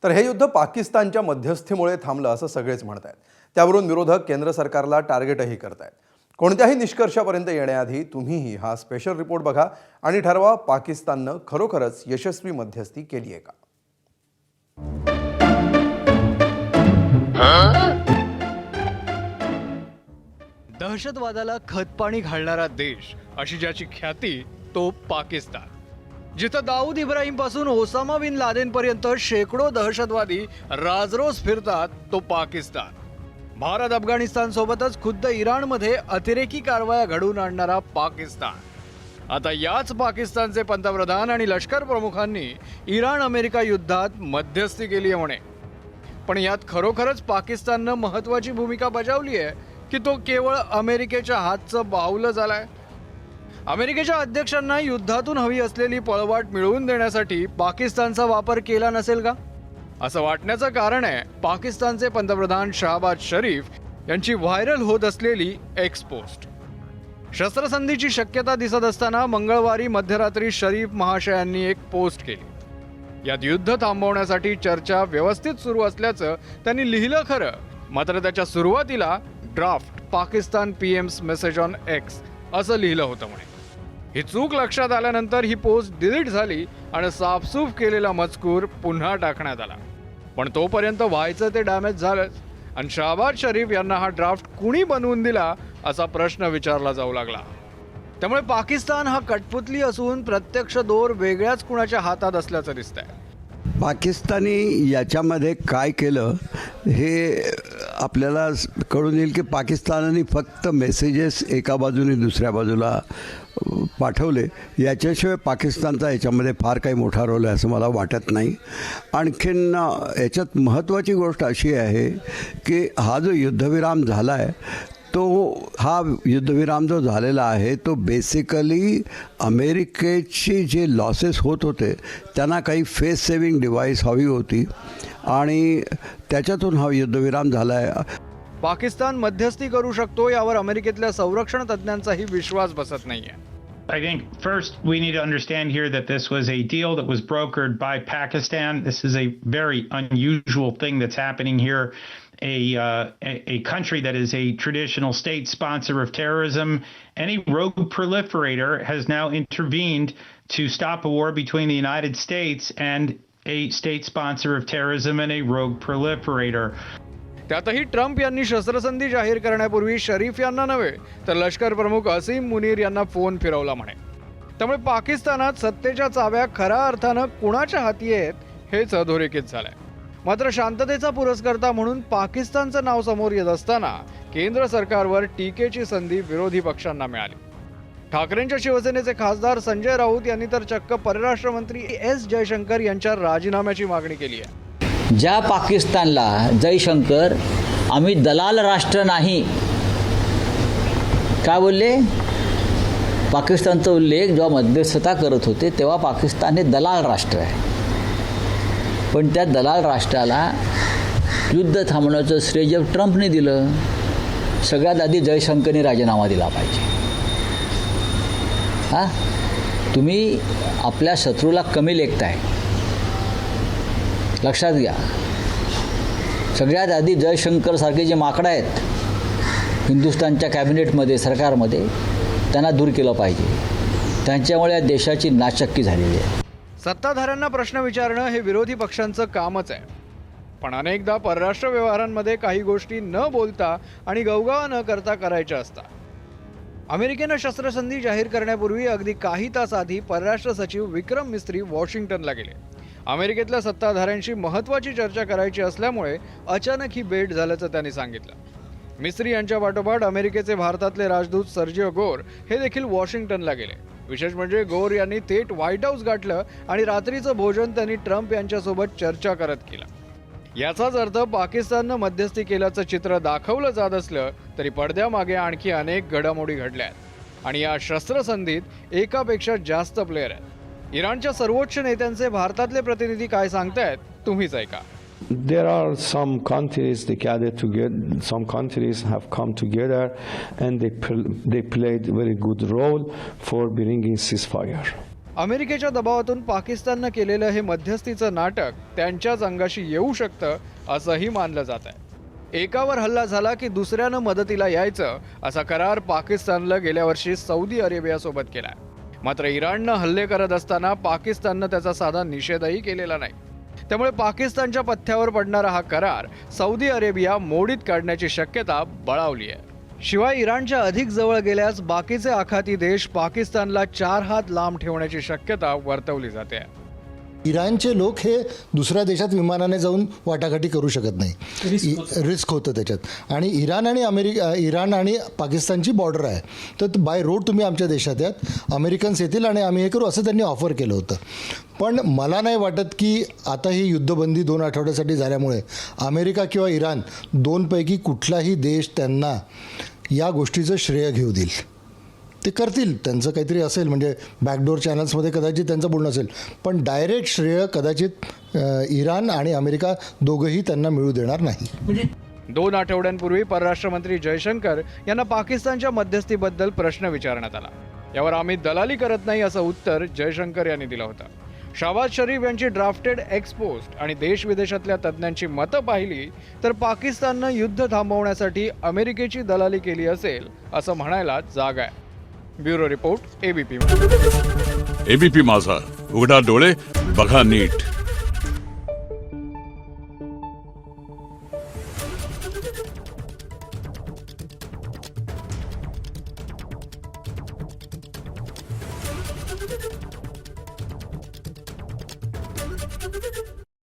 तर हे युद्ध पाकिस्तानच्या मध्यस्थीमुळे थांबलं असं सगळेच म्हणतात। त्यावरून विरोधक केंद्र सरकारला टार्गेटही करतायत। कोणत्याही निष्कर्षापर्यंत येण्याआधी तुम्हीही हा स्पेशल रिपोर्ट बघा आणि ठरवा पाकिस्ताननं खरोखरच यशस्वी मध्यस्थी केली आहे का। दहशतवादाला खतपाणी घालणारा देश अशी ज्याची ख्याती तो पाकिस्तान। जिथं दाऊद इब्राहिम पासून ओसामा बिन लादेन पर्यंत शेकडो दहशतवादी राजरोज फिरतात तो पाकिस्तान। भारत अफगाणिस्तान सोबतच खुद्द इराणमध्ये अतिरेकी कारवाया घडवून आणणारा पाकिस्तान। आता याच पाकिस्तानचे पंतप्रधान आणि लष्कर प्रमुखांनी इराण अमेरिका युद्धात मध्यस्थी केली आहे म्हणे। पण यात खरोखरच पाकिस्ताननं महत्त्वाची भूमिका बजावली आहे की तो केवळ अमेरिकेच्या हातचं बाहुलं झालाय। अमेरिकेच्या अध्यक्षांना युद्धातून हवी असलेली पळवाट मिळवून देण्यासाठी पाकिस्तानचा वापर केला नसेल का, असं वाटण्याचं कारण आहे पाकिस्तानचे पंतप्रधान शहबाज शरीफ यांची व्हायरल होत असलेली एक्स पोस्ट। शस्त्रसंधीची शक्यता दिसत असताना मंगळवारी मध्यरात्री शरीफ महाशयांनी एक पोस्ट केली। यात युद्ध थांबवण्यासाठी चर्चा व्यवस्थित सुरू असल्याचं त्यांनी लिहिलं खरं, मात्र त्याच्या सुरुवातीला draft Pakistan PM's message on x असं लिहिलं होतं म्हणे। ही चूक लक्षात आल्यानंतर ही पोस्ट डिलीट झाली आणि साफसूफ केलेला मजकूर पुन्हा टाकण्यात आला। पण तोपर्यंत व्हायचं ते डॅमेज झालंच आणि शहबाज शरीफ यांना हा ड्राफ्ट कुणी बनवून दिला असा प्रश्न विचारला जाऊ लागला। त्यामुळे पाकिस्तान हा कठपुतली असून प्रत्यक्ष दोर वेगळ्याच कुणाच्या हातात असल्याचं दिसतंय। पाकिस्तानी याच्यामध्ये काय केलं हे आपल्याला कळून येईल की पाकिस्तानाने फक्त मेसेजेस एका बाजूने दुसऱ्या बाजूला पाठवले, याच्याशिवाय पाकिस्तानचा याच्यामध्ये फार काही मोठा रोल आहे असं मला वाटत नाही। आणखीन याच्यात महत्त्वाची गोष्ट अशी आहे की हा जो युद्धविराम झाला आहे हा युद्धविराम जो झालेला आहे तो बेसिकली अमेरिकेची जे लॉसेस होत होते त्यांना काही फेस सेव्हिंग डिव्हाइस हवी होती आणि त्याच्यातून हा युद्धविराम झाला आहे। पाकिस्तान मध्यस्थी करू शकतो यावर अमेरिकेतल्या संरक्षण तज्ञांचाही विश्वास बसत नाहीये। I think first we need to understand here that this was a deal that was brokered by Pakistan. This is a very unusual thing that's happening here. A country that is a traditional state sponsor of terrorism, any rogue proliferator has now intervened to stop a war between the United States and a state sponsor of terrorism and a rogue proliferator. त्यातही Trump यांनी शस्त्रसंधी जाहीर करण्यापूर्वी शरीफ यांना नव्हे तर लष्कर प्रमुख असीम मुनीर यांना फोन फिरवला म्हणे। त्यामुळे पाकिस्तानात सत्तेच्या चाव्या खऱ्या अर्थानं कुणाच्या हाती आहेत हेच अधोरेखित झालंय। मात्र शांततेचा पुरस्कर्ता म्हणून पाकिस्तानचं नाव समोर येत असताना केंद्र सरकारवर टीकेची संधी विरोधी पक्षांना मिळाली। ठाकरेंच्या शिवसेनेचे खासदार संजय राऊत यांनी तर चक्क परराष्ट्र मंत्री एस जयशंकर यांच्या राजीनाम्याची मागणी केली आहे। ज्या पाकिस्तानला जयशंकर आम्ही दलाल राष्ट्र नाही काय बोलले, पाकिस्तानचा उल्लेख जेव्हा मध्यस्थता करत होते तेव्हा पाकिस्तान हे दलाल राष्ट्र आहे, पण त्या दलाल राष्ट्राला युद्ध थांबवण्याचं श्रेय जर ट्रम्पने दिलं, सगळ्यात आधी जयशंकरने राजीनामा दिला पाहिजे। तुम्ही आपल्या शत्रूला कमी लेखताय, लक्षात घ्या। सगळ्यात आधी जयशंकर सारखे जे माकडं आहेत हिंदुस्थानच्या कॅबिनेटमध्ये सरकारमध्ये त्यांना दूर केलं पाहिजे। त्यांच्यामुळे या देशाची नाचक्की झालेली आहे। सत्ताधाऱ्यांना प्रश्न विचारणं हे विरोधी पक्षांचं कामच आहे, पण अनेकदा परराष्ट्र व्यवहारांमध्ये काही गोष्टी न बोलता आणि गवगवा न करता करायच्या असतात। अमेरिकेनं शस्त्रसंधी जाहीर करण्यापूर्वी अगदी काही तास आधी परराष्ट्र सचिव विक्रम मिस्त्री वॉशिंग्टनला गेले। अमेरिकेतल्या सत्ताधाऱ्यांशी महत्त्वाची चर्चा करायची असल्यामुळे अचानक ही भेट झाल्याचं त्यांनी सांगितलं। मिस्त्री यांच्या पाठोपाठ अमेरिकेचे भारतातले राजदूत सर्जिओ गोर हे देखील वॉशिंग्टनला गेले। विशेष म्हणजे गोर यांनी थेट व्हाईट हाऊस गाठलं आणि रात्रीचं भोजन त्यांनी ट्रम्प यांच्यासोबत चर्चा करत केलं। याचाच अर्थ पाकिस्ताननं मध्यस्थी केल्याचं चित्र दाखवलं जात असलं तरी पडद्यामागे आणखी अनेक घडामोडी घडल्या आहेत आणि या शस्त्रसंधीत एकापेक्षा जास्त प्लेयर आहेत। इराणच्या सर्वोच्च नेत्यांचे भारतातले प्रतिनिधी काय सांगतायत तुम्हीच ऐका। There are some countries they gathered together. Some countries have come together, and they played a very good role for bringing ceasefire. अमेरिकेच्या दबावातून पाकिस्ताननं केलेलं हे मध्यस्थीचं नाटक त्यांच्याच अंगाशी येऊ शकतं असंही मानलं जात आहे. एकावर हल्ला झाला की दुसऱ्यानं मदतीला यायचं असा करार पाकिस्तानला गेल्या वर्षी सौदी अरेबियासोबत केलाय. मात्र इराणनं हल्ले करत असताना पाकिस्ताननं त्याचा साधा निषेधही केलेला नाही. त्यामुळे पाकिस्तानच्या पथ्यावर पडणारा हा करार सौदी अरेबिया मोडीत काढण्याची शक्यता बळावली आहे. शिवाय इराणच्या अधिक जवळ गेल्यास बाकीचे आखाती देश पाकिस्तानला 4 हात लांब ठेवण्याची शक्यता वर्तवली जाते. इराणचे लोक हे दुसऱ्या देशात विमानाने जाऊन वाटाघाटी करू शकत नाही, रिस्क होतं त्याच्यात. आणि इराण आणि पाकिस्तानची बॉर्डर आहे, तर बाय रोड तुम्ही आमच्या देशात यात, अमेरिकन्स येतील आणि आम्ही हे करू असं त्यांनी ऑफर केलं होतं. पण मला नाही वाटत की आता ही युद्धबंदी 2 आठवड्यासाठी झाल्यामुळे अमेरिका किंवा इराण दोनपैकी कुठलाही देश त्यांना या गोष्टीचं श्रेय घेऊ देईल. ते करतील, त्यांचं काहीतरी असेल, म्हणजे बॅकडोर चॅनल्समध्ये कदाचित त्यांचं बोलणं असेल, पण डायरेक्ट श्रेय कदाचित इराण आणि अमेरिका दोघंही त्यांना मिळू देणार नाही. 2 आठवड्यांपूर्वी परराष्ट्र मंत्री जयशंकर यांना पाकिस्तानच्या मध्यस्थीबद्दल प्रश्न विचारण्यात आला. यावर आम्ही दलाली करत नाही असं उत्तर जयशंकर यांनी दिलं होतं. शहबाज शरीफ यांची ड्राफ्टेड एक्सपोस्ट आणि देशविदेशातल्या तज्ज्ञांची मतं पाहिली तर पाकिस्ताननं युद्ध थांबवण्यासाठी अमेरिकेची दलाली केली असेल असं म्हणायला जागा आहे. Bureau report, ABP. एबीपी माझा, उघडा डोळे बघा नीट.